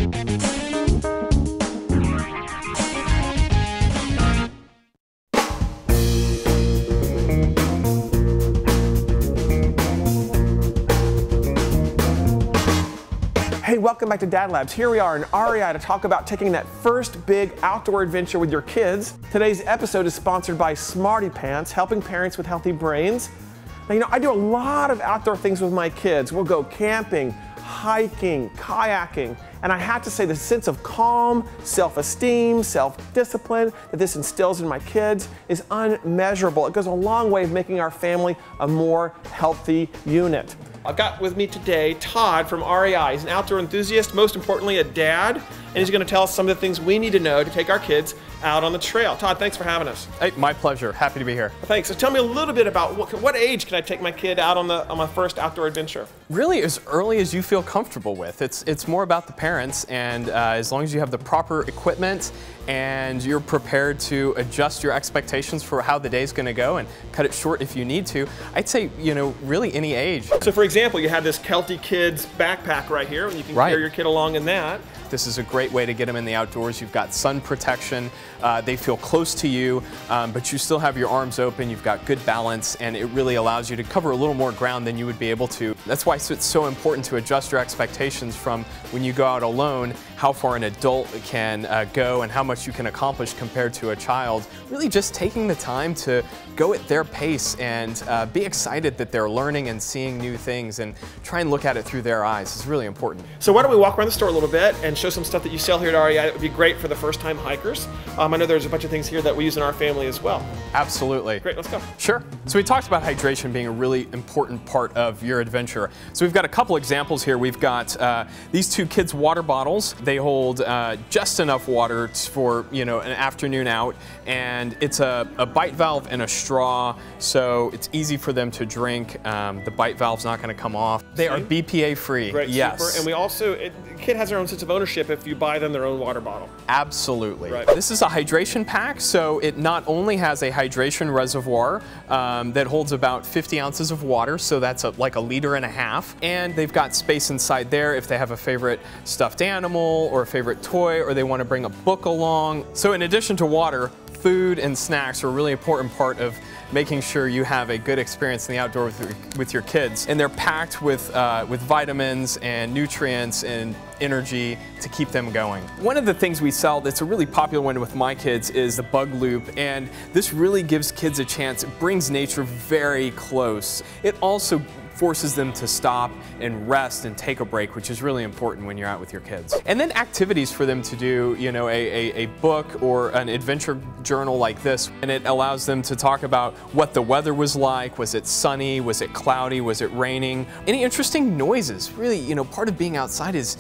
Hey, welcome back to DadLabs. Here we are in REI to talk about taking that first big outdoor adventure with your kids. Today's episode is sponsored by Smarty Pants, helping parents with healthy brains. Now, I do a lot of outdoor things with my kids. We'll go camping, hiking, kayaking, and I have to say the sense of calm, self-esteem, self-discipline that this instills in my kids is unmeasurable. It goes a long way of making our family a more healthy unit. I've got with me today Todd from REI. He's an outdoor enthusiast, most importantly a dad, and he's going to tell us some of the things we need to know to take our kids out on the trail. Todd, thanks for having us. Hey, my pleasure. Happy to be here. Well, thanks. So tell me a little bit about what age can I take my kid out on my first outdoor adventure? Really, as early as you feel comfortable with. It's more about the parents, and as long as you have the proper equipment and you're prepared to adjust your expectations for how the day's going to go and cut it short if you need to, I'd say, really any age. So for example, you have this Kelty Kids backpack right here, and you can carry your kid along in that. This is a great way to get them in the outdoors. You've got sun protection, they feel close to you, but you still have your arms open, you've got good balance, and it really allows you to cover a little more ground than you would be able to. That's why it's so important to adjust your expectations from when you go out alone, how far an adult can go and how much you can accomplish compared to a child. Really just taking the time to go at their pace and be excited that they're learning and seeing new things and try and look at it through their eyes is really important. So why don't we walk around the store a little bit and show some stuff that you sell here at REI that would be great for the first-time hikers. I know there's a bunch of things here that we use in our family as well. Absolutely. Great, let's go. Sure. So we talked about hydration being a really important part of your adventure. So we've got a couple examples here. We've got these two kids' water bottles. They hold just enough water for an afternoon out, and it's a bite valve and a straw, so it's easy for them to drink. The bite valve's not going to come off. They are BPA free. Great, yes. Super. And we also, the kid has their own sense of ownership if you buy them their own water bottle. Absolutely. Right. This is a hydration pack, so it not only has a hydration reservoir that holds about 50 ounces of water, so that's like a liter and a half, and they've got space inside there if they have a favorite stuffed animal or a favorite toy, or they want to bring a book along. So in addition to water, food and snacks are a really important part of making sure you have a good experience in the outdoors with your kids. And they're packed with vitamins and nutrients and energy to keep them going. One of the things we sell that's a really popular one with my kids is the Bug Loop, and this really gives kids a chance. It brings nature very close. It also forces them to stop and rest and take a break, which is really important when you're out with your kids. And then activities for them to do, a book or an adventure journal like this, and it allows them to talk about what the weather was like. Was it sunny? Was it cloudy? Was it raining? Any interesting noises? Really, part of being outside is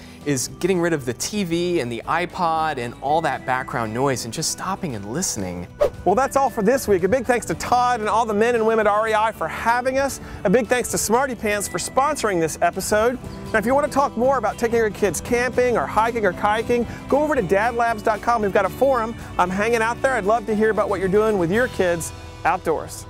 getting rid of the TV and the iPod and all that background noise and just stopping and listening. Well, that's all for this week. A big thanks to Todd and all the men and women at REI for having us. A big thanks to Smarty Pants for sponsoring this episode. Now, if you want to talk more about taking your kids camping or hiking or kayaking, go over to dadlabs.com. We've got a forum. I'm hanging out there. I'd love to hear about what you're doing with your kids outdoors.